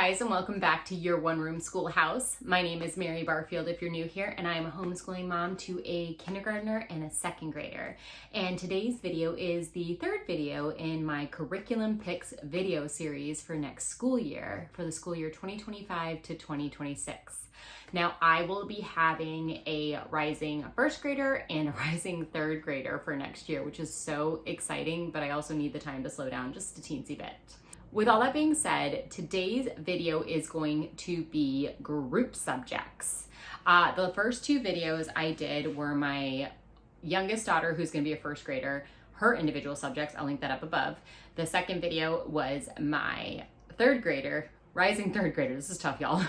guys, and welcome back to Your One Room Schoolhouse. My name is Mary Barfield if you're new here, and I am a homeschooling mom to a kindergartner and a second grader. And today's video is the third video in my Curriculum Picks video series for next school year, for the school year 2025 to 2026. Now, I will be having a rising first grader and a rising third grader for next year, which is so exciting, but I also need the time to slow down just a teensy bit. With all that being said, today's video is going to be group subjects. The first two videos I did were my youngest daughter, who's going to be a first grader, her individual subjects. I'll link that up above. The second video was my third grader, rising third grader. This is tough, y'all.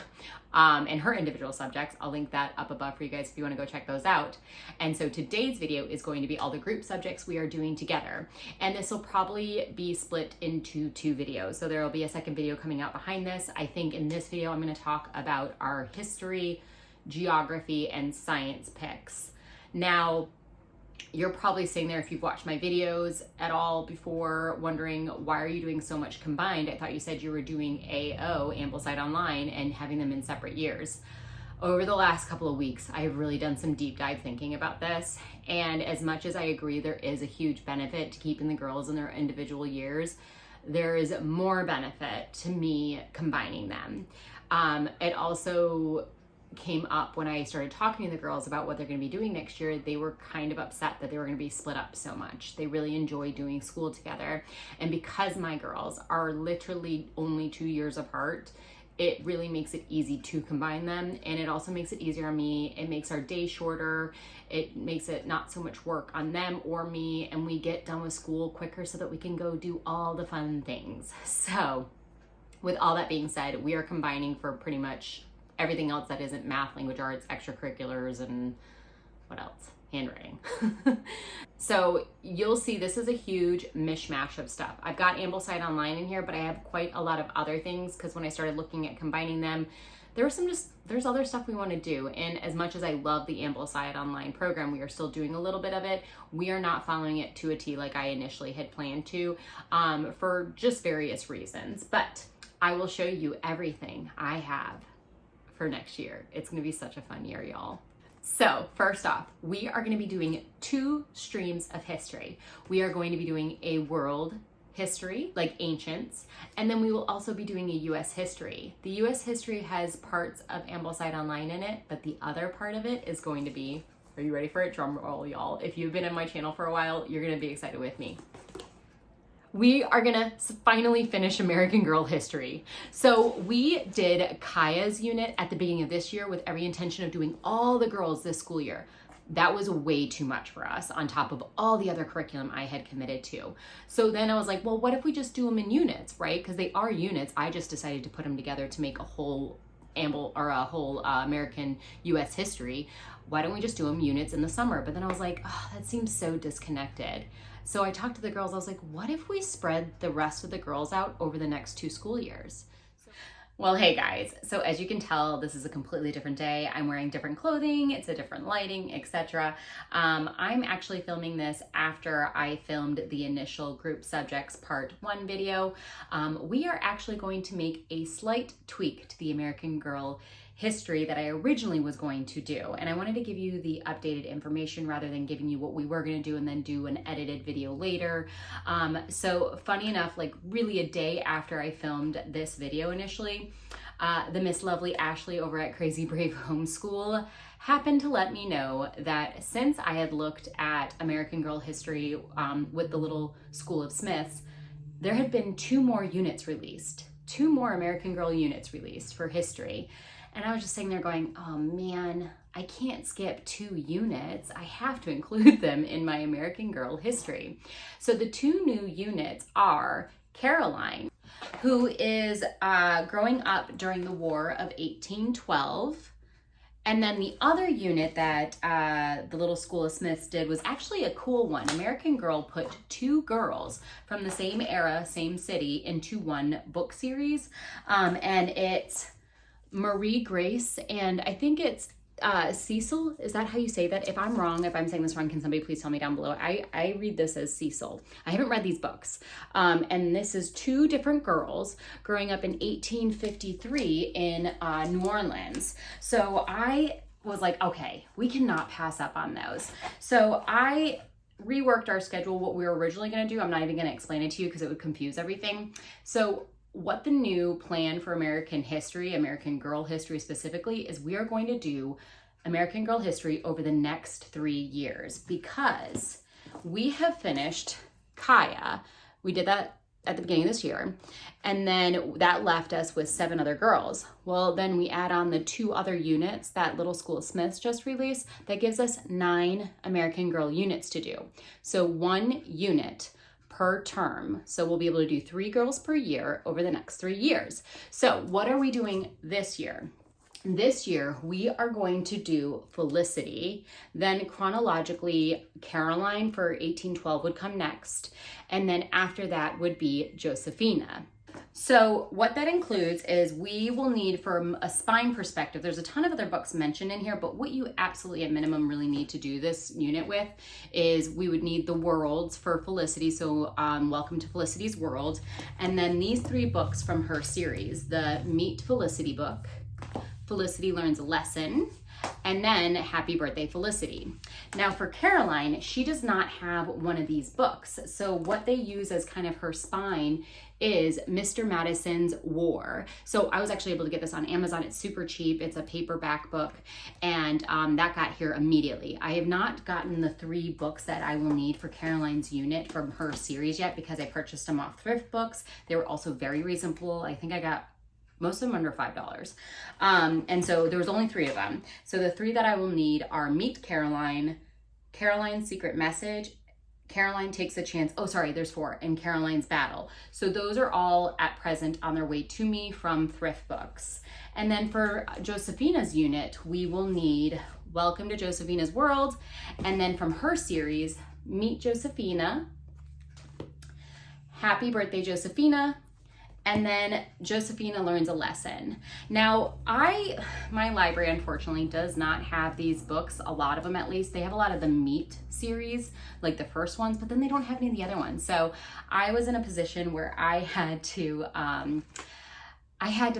And her individual subjects. I'll link that up above for you guys if you want to go check those out. And so today's video is going to be all the group subjects we are doing together. And this will probably be split into two videos. So there will be a second video coming out behind this. I think in this video, I'm going to talk about our history, geography, and science picks. Now, you're probably sitting there, if you've watched my videos at all before, wondering, why are you doing so much combined? I thought you said you were doing AO, Ambleside Online, and having them in separate years. Over the last couple of weeks, I have really done some deep dive thinking about this. And as much as I agree there is a huge benefit to keeping the girls in their individual years, there is more benefit to me combining them. It also came up when I started talking to the girls about what they're going to be doing next year. They were kind of upset that they were going to be split up so much. They really enjoy doing school together. And because my girls are literally only 2 years apart, it really makes it easy to combine them. And it also makes it easier on me. It makes our day shorter. It makes it not so much work on them or me. And we get done with school quicker so that we can go do all the fun things. So with all that being said, we are combining for pretty much everything else that isn't math, language arts, extracurriculars, and what else? Handwriting. So you'll see this is a huge mishmash of stuff. I've got Ambleside Online in here, but I have quite a lot of other things because when I started looking at combining them, there's other stuff we want to do. And as much as I love the Ambleside Online program, we are still doing a little bit of it. We are not following it to a T like I initially had planned to, for just various reasons. But I will show you everything I have for next year. It's going to be such a fun year, y'all. So first off, we are going to be doing two streams of history. We are going to be doing a world history, like ancients, and then we will also be doing a U.S. history. The U.S. history has parts of Ambleside Online in it, but the other part of it is going to be, are you ready for it? Drum roll, y'all. If you've been in my channel for a while, you're going to be excited with me. We are gonna finally finish American Girl history. So we did Kaya's unit at the beginning of this year with every intention of doing all the girls this school year. That was way too much for us on top of all the other curriculum I had committed to. So then I was like, well, what if we just do them in units, right? Because they are units. I just decided to put them together to make a whole American U.S. history. Why don't we just do them units in the summer? But then I was like, oh, that seems so disconnected. So I talked to the girls. I was like, what if we spread the rest of the girls out over the next 2 school years? Well, hey guys, so as you can tell, this is a completely different day. I'm wearing different clothing, it's a different lighting, etc. I'm actually filming this after I filmed the initial group subjects part 1 video. We are actually going to make a slight tweak to the American Girl history that I originally was going to do. And I wanted to give you the updated information rather than giving you what we were gonna do and then do an edited video later. So funny enough, like really a day after I filmed this video initially, the Miss Lovely Ashley over at Crazy Brave Homeschool happened to let me know that since I had looked at American Girl history with the little School of Smiths, there had been 2 more units released, 2 more American Girl units released for history. And I was just sitting there going, oh man, I can't skip 2 units. I have to include them in my American Girl history. So the 2 new units are Caroline, who is growing up during the War of 1812. And then the other unit that the little School of Smiths did was actually a cool one. American Girl put 2 girls from the same era, same city into one book series. And it's Marie Grace, and I think it's Cecil, is that how you say that? If I'm wrong, if I'm saying this wrong, can somebody please tell me down below? I read this as Cecil. I haven't read these books. And this is two different girls growing up in 1853 in New Orleans. So I was like, okay, we cannot pass up on those. So I reworked our schedule, what we were originally going to do. I'm not even going to explain it to you because it would confuse everything. So what the new plan for American history, American Girl history specifically, is we are going to do American Girl history over the next 3 years because we have finished Kaya. We did that at the beginning of this year. And then that left us with 7 other girls. Well, then we add on the 2 other units that Little School of Smiths just released. That gives us 9 American Girl units to do. So 1 unit per term. So we'll be able to do 3 girls per year over the next 3 years. So what are we doing this year? This year, we are going to do Felicity, then chronologically, Caroline for 1812 would come next, and then after that would be Josephina. So what that includes is we will need, from a spine perspective, there's a ton of other books mentioned in here, but what you absolutely at minimum really need to do this unit with is we would need the worlds for Felicity. So Welcome to Felicity's World. And then these 3 books from her series, the Meet Felicity book, Felicity Learns a Lesson, and then Happy Birthday Felicity. Now for Caroline, she does not have one of these books. So what they use as kind of her spine is Mr. Madison's War. So I was actually able to get this on Amazon. It's super cheap. It's a paperback book, and that got here immediately. I have not gotten the 3 books that I will need for Caroline's unit from her series yet because I purchased them off Thrift Books. They were also very reasonable. I think I got most of them under $5. And so there was only 3 of them. So the 3 that I will need are Meet Caroline, Caroline's Secret Message, Caroline Takes a Chance. Oh, sorry, there's 4, and Caroline's Battle. So those are all at present on their way to me from Thrift Books. And then for Josephina's unit, we will need Welcome to Josephina's World. And then from her series, Meet Josephina, Happy Birthday Josephina, and then Josephina Learns a Lesson. Now, my library unfortunately does not have these books, a lot of them at least. They have a lot of the Meet series, like the first ones, but then they don't have any of the other ones. So I was in a position where I had to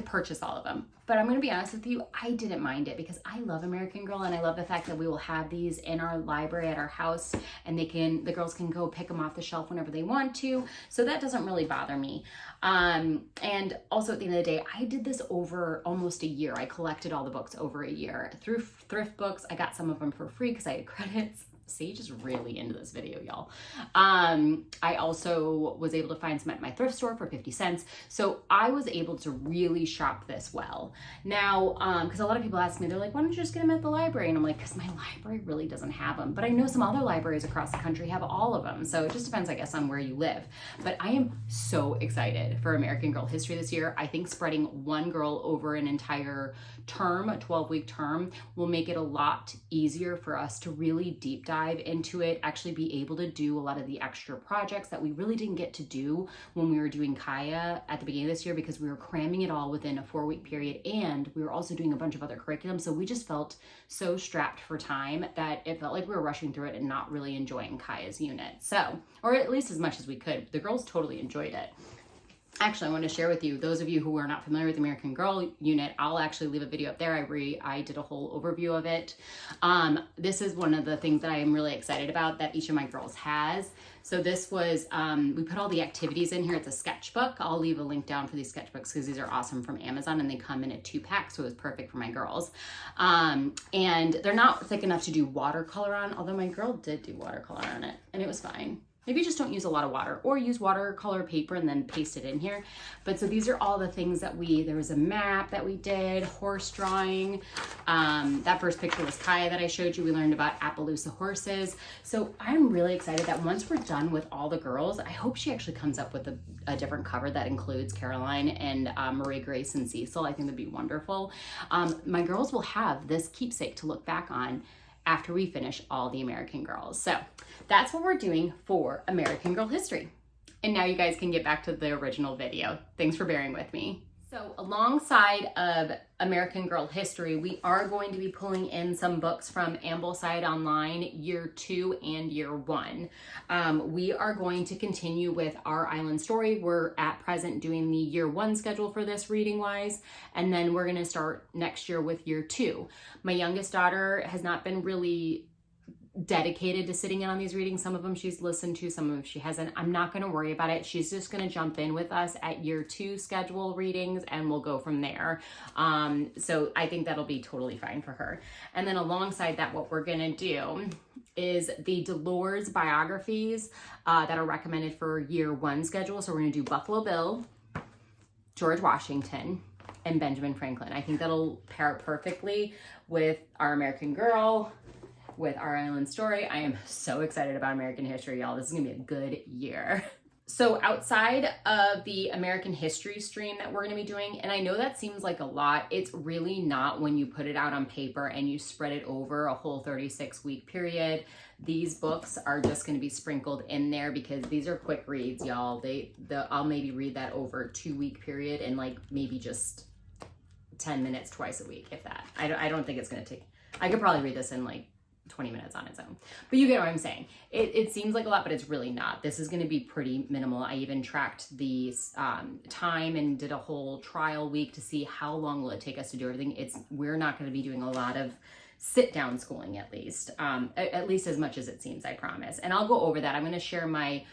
purchase all of them. But I'm gonna be honest with you, I didn't mind it because I love American Girl, and I love the fact that we will have these in our library at our house, and the girls can go pick them off the shelf whenever they want to. So that doesn't really bother me. And also at the end of the day, I did this over almost a year. I collected all the books over a year through Thrift Books. I got some of them for free because I had credits. Sage is really into this video, y'all. I also was able to find some at my thrift store for 50 cents. So I was able to really shop this well. Now, because a lot of people ask me, they're like, why don't you just get them at the library? And I'm like, because my library really doesn't have them. But I know some other libraries across the country have all of them. So it just depends, I guess, on where you live. But I am so excited for American Girl history this year. I think spreading one girl over an entire term, a 12-week term, will make it a lot easier for us to really deep dive into it, actually be able to do a lot of the extra projects that we really didn't get to do when we were doing Kaya at the beginning of this year because we were cramming it all within a 4-week period, and we were also doing a bunch of other curriculum. So we just felt so strapped for time that it felt like we were rushing through it and not really enjoying Kaya's unit. So, or at least as much as we could. The girls totally enjoyed it. Actually, I want to share with you, those of you who are not familiar with American Girl unit, I'll actually leave a video up there. I did a whole overview of it. This is one of the things that I am really excited about that each of my girls has. So this was, we put all the activities in here. It's a sketchbook. I'll leave a link down for these sketchbooks because these are awesome from Amazon, and they come in a 2-pack, so it was perfect for my girls. And they're not thick enough to do watercolor on, although my girl did do watercolor on it, and it was fine. Maybe just don't use a lot of water, or use watercolor paper and then paste it in here. But so these are all the things that there was a map that we did, horse drawing. That first picture was Kaya that I showed you. We learned about Appaloosa horses. So I'm really excited that once we're done with all the girls, I hope she actually comes up with a different cover that includes Caroline and Marie Grace and Cecil. I think that'd be wonderful. My girls will have this keepsake to look back on after we finish all the American Girls. So that's what we're doing for American Girl history. And now you guys can get back to the original video. Thanks for bearing with me. So alongside of American Girl History, we are going to be pulling in some books from Ambleside Online Year 2 and Year 1. We are going to continue with Our Island Story. We're at present doing the Year 1 schedule for this reading wise, and then we're going to start next year with Year 2. My youngest daughter has not been really dedicated to sitting in on these readings. Some of them she's listened to, some of them she hasn't. I'm not going to worry about it. She's just going to jump in with us at Year 2 schedule readings, and we'll go from there. So I think that'll be totally fine for her. And then alongside that, what we're going to do is the Dolores biographies that are recommended for Year 1 schedule. So we're going to do Buffalo Bill, George Washington, and Benjamin Franklin. I think that'll pair perfectly with Our American Girl, with Our Island Story. I am so excited about American history, y'all. This is gonna be a good year. So outside of the American history stream that we're gonna be doing, and I know that seems like a lot, it's really not when you put it out on paper and you spread it over a whole 36-week period. These books are just gonna be sprinkled in there because these are quick reads, y'all. I'll maybe read that over a 2-week period and like maybe just 10 minutes twice a week, if that. I don't think it's gonna take, I could probably read this in like 20 minutes on its own. But you get what I'm saying. It seems like a lot, but it's really not. This is going to be pretty minimal. I even tracked the time and did a whole trial week to see how long will it take us to do everything. We're not going to be doing a lot of sit down schooling, at least as much as it seems, I promise. And I'll go over that. I'm going to share my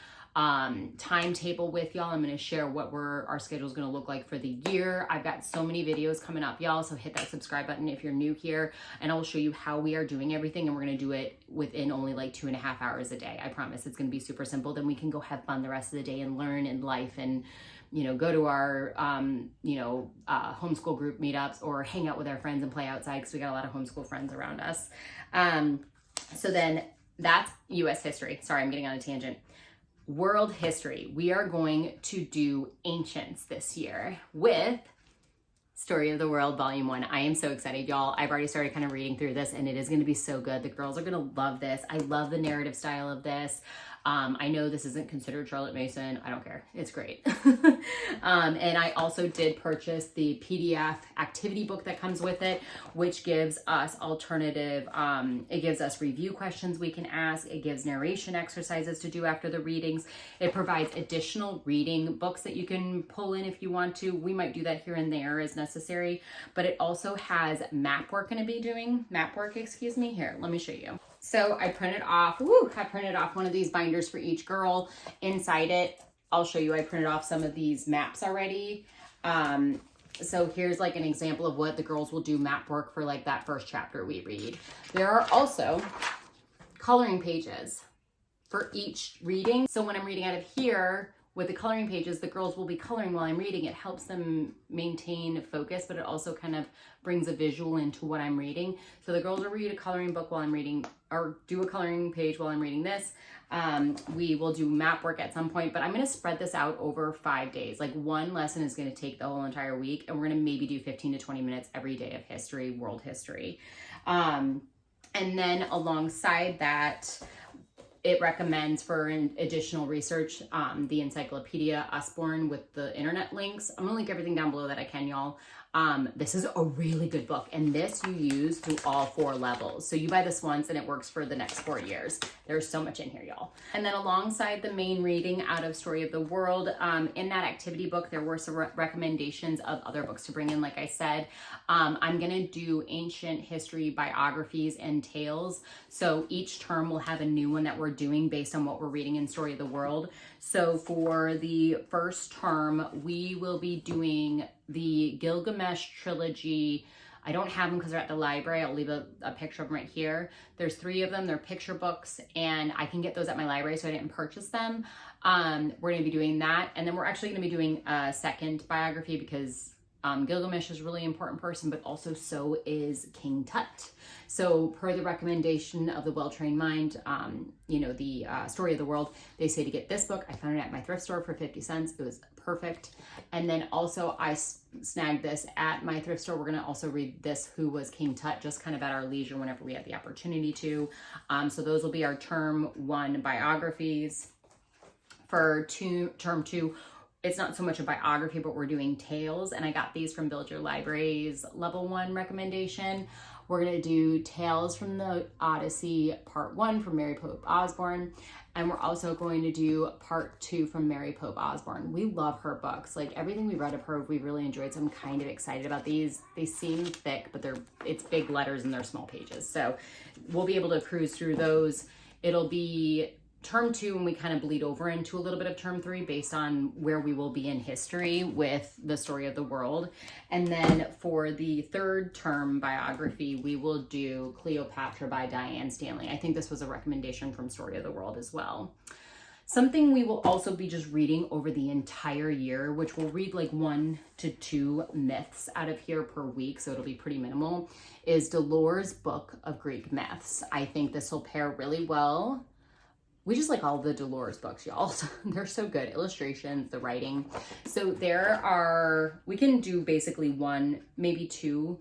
timetable with y'all. I'm going to share what our schedule is going to look like for the year. I've got so many videos coming up, y'all, so hit that subscribe button if you're new here, and I will show you how we are doing everything, and we're going to do it within only like 2.5 hours a day. I promise it's going to be super simple. Then we can go have fun the rest of the day and learn in life, and go to our homeschool group meetups or hang out with our friends and play outside, because we got a lot of homeschool friends around us. So then that's U.S. history. Sorry, I'm getting on a tangent. World history. We are going to do ancients this year with Story of the World Volume 1. I am so excited, y'all. I've already started kind of reading through this, and it is going to be so good. The girls are going to love this. I love the narrative style of this. I know this isn't considered Charlotte Mason. I don't care. It's great. And I also did purchase the PDF activity book that comes with it, which gives us alternative, it gives us review questions we can ask. It gives narration exercises to do after the readings. It provides additional reading books that you can pull in if you want to. We might do that here and there as necessary, but it also has map work Here, let me show you. So I printed off one of these binders for each girl. Inside it, I'll show you, I printed off some of these maps already. So here's like an example of what the girls will do map work for, like that first chapter we read. There are also coloring pages for each reading. So when I'm reading out of here, with the coloring pages, the girls will be coloring while I'm reading. It helps them maintain focus, but it also kind of brings a visual into what I'm reading. So the girls will read a coloring book while I'm reading, or do a coloring page while I'm reading this. We will do map work at some point, but I'm going to spread this out over 5 days. Like one lesson is going to take the whole entire week, and we're going to maybe do 15 to 20 minutes every day of history, world history. And then alongside that, it recommends for additional research, the Encyclopedia Usborne with the internet links. I'm gonna link everything down below that I can, y'all. This is a really good book, and this you use through all 4 levels. So you buy this once and it works for the next 4 years. There's so much in here, y'all. And then alongside the main reading out of Story of the World, in that activity book, there were some recommendations of other books to bring in. Like I said, I'm gonna do ancient history biographies and tales. So each term will have a new one that we're doing based on what we're reading in Story of the World. So for the first term, we will be doing the Gilgamesh trilogy. I don't have them because they're at the library. I'll leave a picture of them right here. There's 3 of them. They're picture books, and I can get those at my library, so I didn't purchase them. We're going to be doing that, and then we're actually going to be doing a second biography because Gilgamesh is a really important person, but also so is King Tut. So per the recommendation of the Well-Trained Mind, the Story of the World, they say to get this book. I found it at my thrift store for 50 cents. It was perfect. And then also I snagged this at my thrift store. We're going to also read this, Who Was King Tut, just kind of at our leisure whenever we have the opportunity to. So those will be our term 1 biographies. For term 2, it's not so much a biography, but we're doing tales. And I got these from Build Your Library's level 1 recommendation. We're gonna do Tales from the Odyssey Part 1 from Mary Pope Osborne. And we're also going to do Part 2 from Mary Pope Osborne. We love her books. Like everything we read of her, we really enjoyed. So I'm kind of excited about these. They seem thick, but it's big letters and they're small pages. So we'll be able to cruise through those. It'll be term 2 and we kind of bleed over into a little bit of term 3 based on where we will be in history with the story of the world. And then for the 3rd term biography, we will do Cleopatra by Diane Stanley. I think this was a recommendation from Story of the World as well. Something we will also be just reading over the entire year, which we'll read like 1 to 2 myths out of here per week, so it'll be pretty minimal, is Dolores' Book of Greek Myths. I think this will pair really well. We just like all the Dolores books, y'all. They're so good. Illustrations, the writing. So we can do basically 1, maybe 2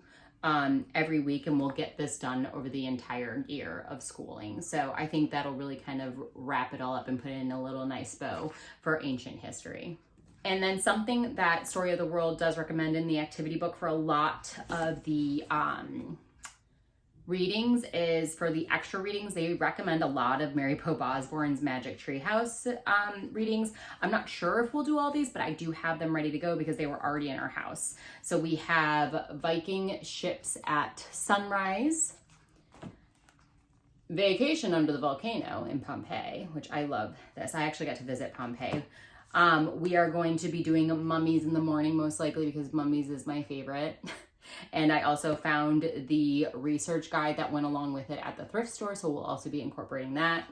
every week, and we'll get this done over the entire year of schooling. So I think that'll really kind of wrap it all up and put it in a little nice bow for ancient history. And then something that Story of the World does recommend in the activity book for a lot of the readings is for the extra readings. They recommend a lot of Mary Pope Osborne's Magic Treehouse readings. I'm not sure if we'll do all these, but I do have them ready to go because they were already in our house. So we have Viking Ships at Sunrise, Vacation Under the Volcano in Pompeii, which I love this. I actually got to visit Pompeii. We are going to be doing Mummies in the Morning, most likely because Mummies is my favorite. And I also found the research guide that went along with it at the thrift store, so we'll also be incorporating that.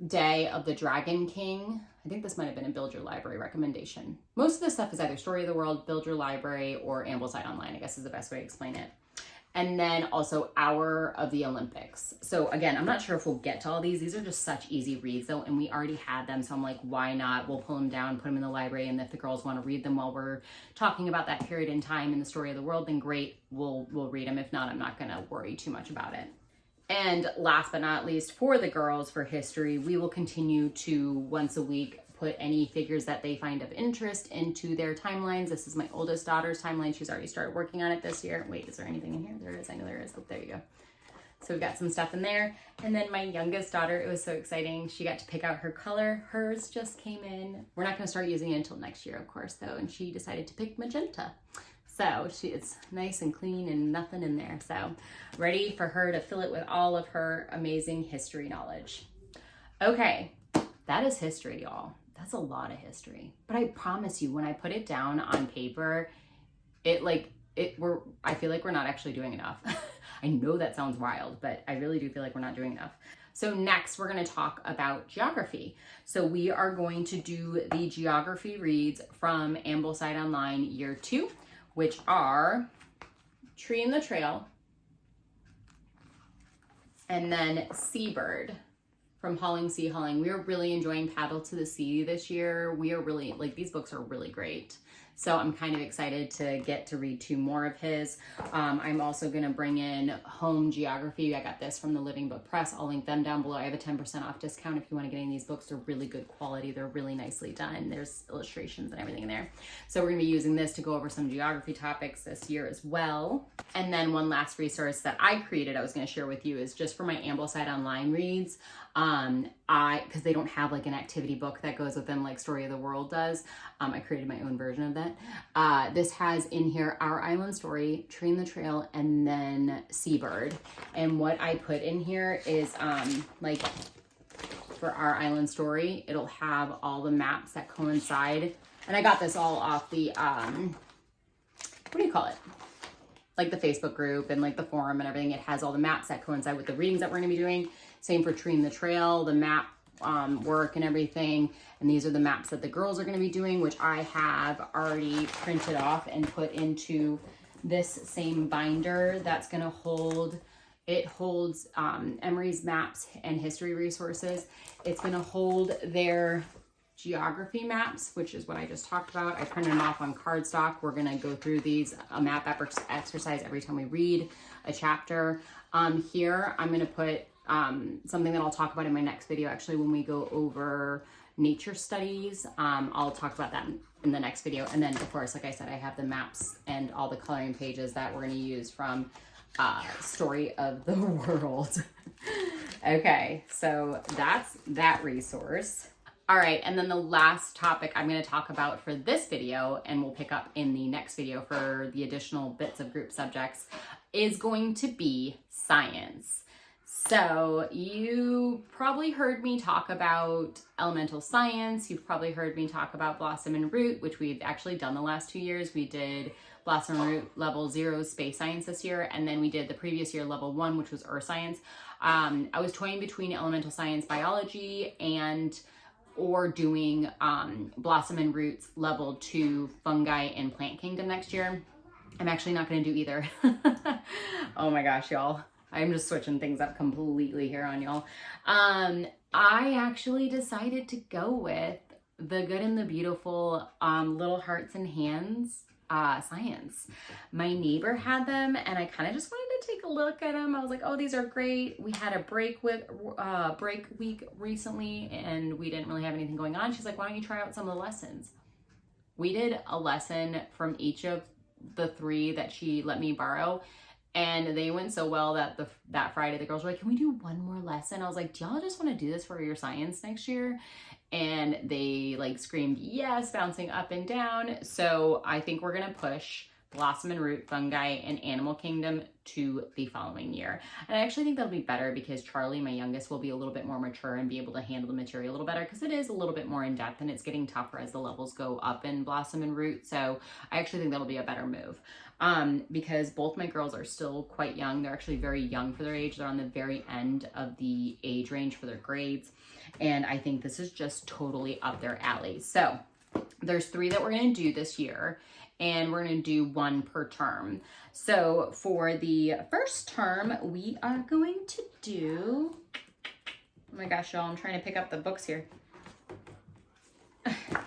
Day of the Dragon King. I think this might have been a Build Your Library recommendation. Most of this stuff is either Story of the World, Build Your Library, or Ambleside Online, I guess is the best way to explain it. And then also Hour of the Olympics. So again, I'm not sure if we'll get to all these. These are just such easy reads though, and we already had them. So I'm like, why not? We'll pull them down, put them in the library, and if the girls want to read them while we're talking about that period in time in the Story of the World, then great, we'll read them. If not, I'm not gonna worry too much about it. And last but not least, for the girls for history, we will continue to once a week put any figures that they find of interest into their timelines. This is my oldest daughter's timeline. She's already started working on it this year. Wait, is there anything in here? There is. I know there is. Oh, there you go. So we've got some stuff in there. And then my youngest daughter, it was so exciting. She got to pick out her color. Hers just came in. We're not going to start using it until next year, of course, though. And she decided to pick magenta. So it's nice and clean and nothing in there. So ready for her to fill it with all of her amazing history knowledge. Okay, that is history, y'all. That's a lot of history. But I promise you, when I put it down on paper, I feel like we're not actually doing enough. I know that sounds wild, but I really do feel like we're not doing enough. So next we're going to talk about geography. So we are going to do the geography reads from Ambleside Online Year 2, which are Tree and the Trail, and then Seabird from Hauling Sea Hauling. We are really enjoying Paddle to the Sea this year. We are really, these books are really great. So I'm kind of excited to get to read 2 more of his. I'm also going to bring in Home Geography. I got this from the Living Book Press. I'll link them down below. I have a 10% off discount if you want to get any of these books. They're really good quality. They're really nicely done. There's illustrations and everything in there. So we're going to be using this to go over some geography topics this year as well. And then one last resource that I created, I was going to share with you, is just for my Ambleside Online reads. Because they don't have like an activity book that goes with them like Story of the World does. I created my own version of that. This has in here Our Island Story, Tree and the Trail, and then Seabird. And what I put in here is like for Our Island Story, it'll have all the maps that coincide. And I got this all off the, what do you call it? Like the Facebook group and like the forum and everything. It has all the maps that coincide with the readings that we're going to be doing. Same for Tree and the Trail, the map work and everything. And these are the maps that the girls are going to be doing, which I have already printed off and put into this same binder that's going to hold, it holds Emory's maps and history resources. It's going to hold their geography maps, which is what I just talked about. I printed them off on cardstock. We're going to go through these, a map exercise every time we read a chapter. Here, I'm going to put something that I'll talk about in my next video, actually, when we go over nature studies. I'll talk about that in the next video. And then of course, like I said, I have the maps and all the coloring pages that we're gonna use from Story of the World. Okay, so that's that resource. All right, and then the last topic I'm going to talk about for this video, and we'll pick up in the next video for the additional bits of group subjects, is going to be science. So you probably heard me talk about elemental science. You've probably heard me talk about Blossom and Root, which we've actually done the last 2 years. We did Blossom and Root level 0 space science this year, and then we did the previous year level 1, which was earth science. I was toying between elemental science biology or doing Blossom and Roots level 2 fungi and plant kingdom next year. I'm actually not going to do either. Oh my gosh, y'all. I'm just switching things up completely here on y'all. I actually decided to go with the good and the beautiful little hearts and hands science. My neighbor had them and I kind of just wanted to take a look at them. I was like, oh, these are great. We had a break week recently and we didn't really have anything going on. She's like, why don't you try out some of the lessons? We did a lesson from each of the 3 that she let me borrow, and they went so well that that Friday the girls were like, can we do one more lesson? I was like, do y'all just want to do this for your science next year? And they like screamed yes, bouncing up and down. So I think we're gonna push Blossom and Root, Fungi, and Animal Kingdom to the following year. And I actually think that'll be better because Charlie, my youngest, will be a little bit more mature and be able to handle the material a little better, because it is a little bit more in depth and it's getting tougher as the levels go up in Blossom and Root. So I actually think that'll be a better move. Because both my girls are still quite young. They're actually very young for their age. They're on the very end of the age range for their grades. And I think this is just totally up their alley. So there's 3 that we're going to do this year, and we're going to do 1 per term. So for the first term, we are going to do, oh my gosh, y'all, I'm trying to pick up the books here.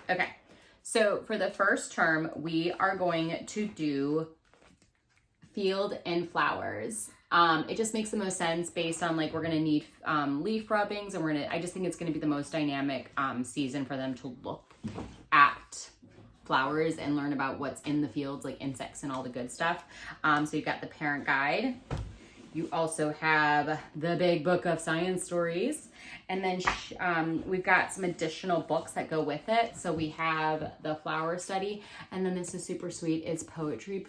Okay. So for the first term, we are going to do field and flowers. It just makes the most sense based on like, we're going to need leaf rubbings, and I just think it's going to be the most dynamic season for them to look at flowers and learn about what's in the fields, like insects and all the good stuff. So you've got the parent guide. You also have the big book of science stories. And then we've got some additional books that go with it. So we have the flower study, and then this is super sweet. It's poetry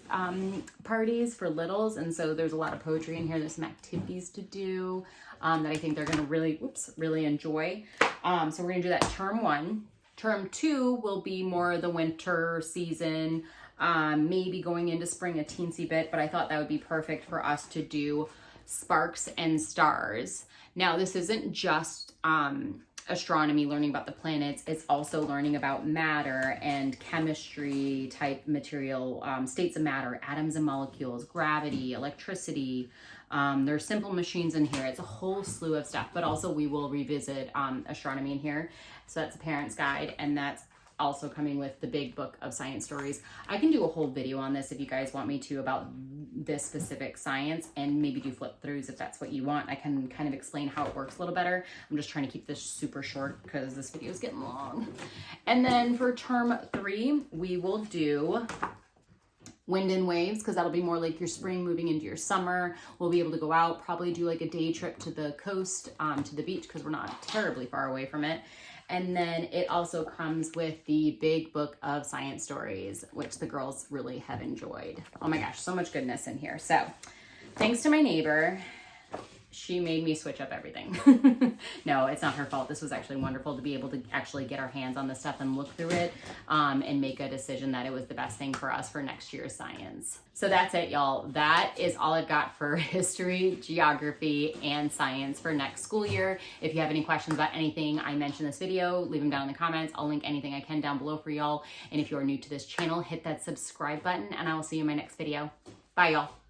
parties for littles. And so there's a lot of poetry in here. There's some activities to do that I think they're gonna really enjoy. So we're gonna do that term 1. Term 2 will be more the winter season, maybe going into spring a teensy bit, but I thought that would be perfect for us to do sparks and stars. Now, this isn't just astronomy, learning about the planets. It's also learning about matter and chemistry type material, states of matter, atoms and molecules, gravity, electricity. There's simple machines in here. It's a whole slew of stuff, but also we will revisit astronomy in here. So that's a parent's guide, and that's also coming with the big book of science stories. I can do a whole video on this if you guys want me to about this specific science, and maybe do flip throughs if that's what you want. I can kind of explain how it works a little better. I'm just trying to keep this super short because this video is getting long. And then for term 3, we will do wind and waves, because that'll be more like your spring moving into your summer. We'll be able to go out, probably do like a day trip to the coast, to the beach, because we're not terribly far away from it. And then it also comes with the big book of science stories, which the girls really have enjoyed. Oh my gosh, so much goodness in here. So thanks to my neighbor, she made me switch up everything. No, it's not her fault. This was actually wonderful to be able to actually get our hands on this stuff and look through it, and make a decision that it was the best thing for us for next year's science. So that's it, y'all. That is all I've got for history, geography, and science for next school year. If you have any questions about anything I mentioned in this video, leave them down in the comments. I'll link anything I can down below for y'all. And if you are new to this channel, hit that subscribe button, and I will see you in my next video. Bye, y'all.